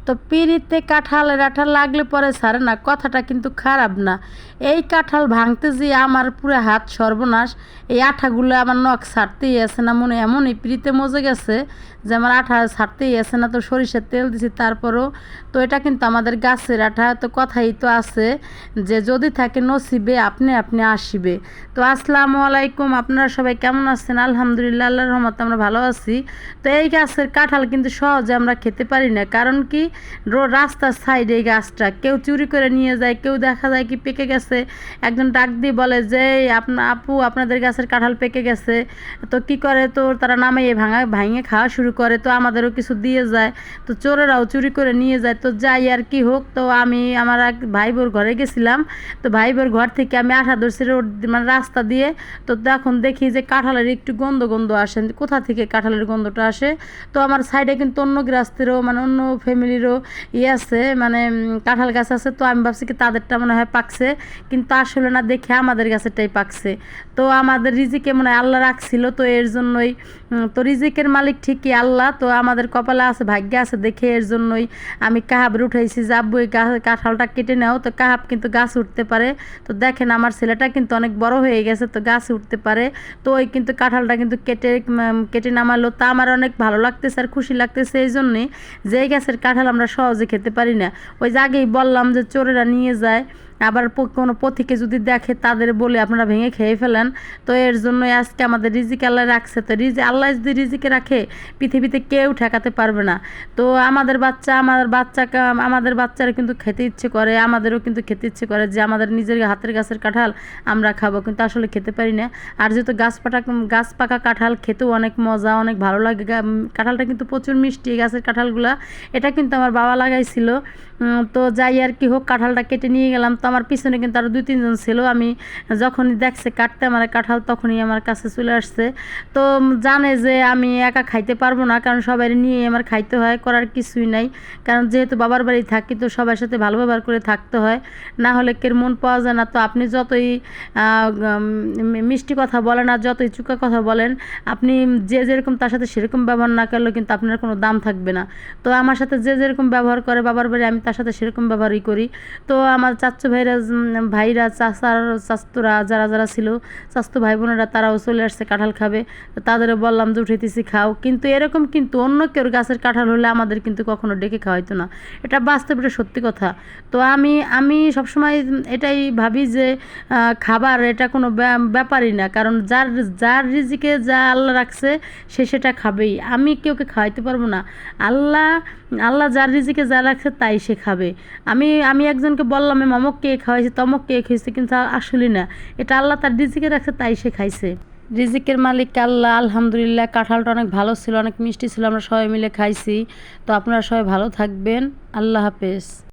তো পিঁড়িতে কাঁঠালের আঠা লাগলে পরে ছাড়ে না, কথাটা কিন্তু খারাপ না। এই কাঁঠাল ভাঙতে যেয়ে আমার পুরো হাত সর্বনাশ। এই আঠাগুলো আমার নখ ছাড়তেই আসে না, মনে এমনই পিঁড়িতে মজে গেছে যে আমার আঠা ছাড়তেই আসে না। তো সরিষার তেল দিছি তারপরও। তো এটা কিন্তু আমাদের গাছের আঠা, তো কথাই তো আছে যে যদি থাকে নসিবে আপনি আপনি আসিবে। তো আসসালামু আলাইকুম, আপনারা সবাই কেমন আছেন? আলহামদুলিল্লাহ, আল্লাহর রহমতে আমরা ভালো আছি। তো এই গাছের কাঁঠাল কিন্তু সহজে আমরা খেতে পারি না, কারণ কি রাস্তার সাইডে এই গাছটা কেউ চুরি করে নিয়ে যায়, কেউ দেখা যায় কি পেকে গেছে, একজন ডাক দিয়ে বলে যে আপু আপনাদের গাছের কাঁঠাল পেকে গেছে। তো কি করে, তো তারা নামিয়ে ভাঙে খাওয়া শুরু করে, তো আমাদেরও কিছু দিয়ে যায়। তো চোরেরাও চুরি করে নিয়ে যায়। তো যাই আর কি হোক, তো আমি আমার এক ভাই বোর ঘরে গেছিলাম। তো ভাই বোর ঘর থেকে আমি আশা ধরছি রোড মানে রাস্তা দিয়ে। তো তখন দেখি যে কাঁঠালের একটু গন্ধ গন্ধ আসে, কোথা থেকে কাঁঠালের গন্ধটা আসে। তো আমার সাইডে কিন্তু অন্য গৃহস্থেরও মানে অন্য ফ্যামিলিরও আছে, মানে কাঁঠাল গাছ আছে। তো আমি ভাবছি কি তাদেরটা মনে হয় পাকছে, কিন্তু আসলে না, দেখে আমাদের গাছেরটাই পাকছে। তো আমাদের রিজিকে মনে হয় আল্লাহ রাখছিল, তো এর জন্যই। তো রিজিকের মালিক ঠিকই আল্লাহ, তো আমাদের কপালে আছে, ভাগ্যে আছে দেখে এর জন্যই আমি কাহাবের উঠাইছি যে আব্বু এই কাঁঠালটা কেটে নাও। তো কাহাব কিন্তু গাছ উঠতে পারে। তো দেখেন আমার ছেলেটা কিন্তু অনেক বড় হয়ে গেছে, তো গাছ উঠতে পারে। তো ওই কিন্তু কাঁঠালটা কিন্তু কেটে নামালো। তা আমার অনেক ভালো লাগতেছে আর খুশি লাগতেছে এই জন্যে যে এই গাছের কাঁঠাল আমরা সহজে খেতে পারি না। ওই যে আগেই বললাম যে চোরেরা নিয়ে যায়, আবার কোনো পথিকে যদি দেখে তাদের বলে আপনারা ভেঙে খেয়ে ফেলেন। তো এর জন্যই আজকে আমাদের রিজিক আল্লাহ রাখছে। তো আল্লাহ যদি রিজিকে রাখে পৃথিবীতে কেউ ঠেকাতে পারবে না। তো আমাদের বাচ্চারা কিন্তু খেতে ইচ্ছে করে, আমাদেরও কিন্তু খেতে ইচ্ছে করে যে আমাদের নিজের হাতের গাছের কাঁঠাল আমরা খাবো, কিন্তু আসলে খেতে পারি না। আর যেহেতু গাছ পাকা কাঁঠাল খেতেও অনেক মজা, অনেক ভালো লাগে। কাঁঠালটা কিন্তু প্রচুর মিষ্টি, গাছের কাঁঠালগুলা। এটা কিন্তু আমার বাবা লাগাইছিল। তো যাই আর কি হোক, কাঁঠালটা কেটে নিয়ে গেলাম। তো আমার পিছনে কিন্তু আরও 2-3 জন ছিল। আমি যখনই দেখছে কাটতে আমার কাঁঠাল, তখনই আমার কাছে চলে আসছে। তো জানে যে আমি একা খাইতে পারবো না, কারণ সবাই নিয়ে আমার খাইতে হয়, করার কিছুই নাই। কারণ যেহেতু বাবার বাড়ি থাকি, তো সবার সাথে ভালো ব্যবহার করে থাকতে হয়, না হলে কের মন পাওয়া যায় না। তো আপনি যতই মিষ্টি কথা বলেন আর যতই চুকা কথা বলেন, আপনি যে যেরকম তার সাথে সেরকম ব্যবহার না করলে কিন্তু আপনার কোনো দাম থাকবে না। তো আমার সাথে যে যেরকম ব্যবহার করে বাবার বাড়ি, আমি তার সাথে সেরকম ব্যবহারই করি। তো আমার চাচ্চু ভাইরা চাস্তরা যারা যারা ছিল, চাস্তু ভাই বোনেরা, তারাও চলে আসছে কাঁঠাল খাবে। তো তাদেরও বললাম যে উঠেতেছি খাও। কিন্তু এরকম কিন্তু অন্য কেউ গাছের কাঁঠাল হলে আমাদের কিন্তু কখনো ডেকে খাওয়াইতো না। এটা বাস্তব, এটা সত্যি কথা। তো আমি সবসময় এটাই ভাবি যে খাবার এটা কোনো ব্যাপারই না, কারণ যার রিজিকে যা আল্লাহ রাখছে সে সেটা খাবেই। আমি কেউকে খাওয়াইতে পারবো না। আল্লাহ যার রিজিকে যা রাখছে তাই সে খাবে। আমি একজনকে বললাম আমি অমুক কে খাওয়াইছি, তমক কে খাইছে, কিন্তু আসলে না, এটা আল্লাহ তার রিজিকে রাখছে তাই সে খাইছে। রিজিকের মালিক আল্লাহ। আলহামদুলিল্লাহ, কাঁঠালটা অনেক ভালো ছিল, অনেক মিষ্টি ছিল, আমরা সবাই মিলে খাইছি। তো আপনারা সবাই ভালো থাকবেন। আল্লাহ হাফেজ।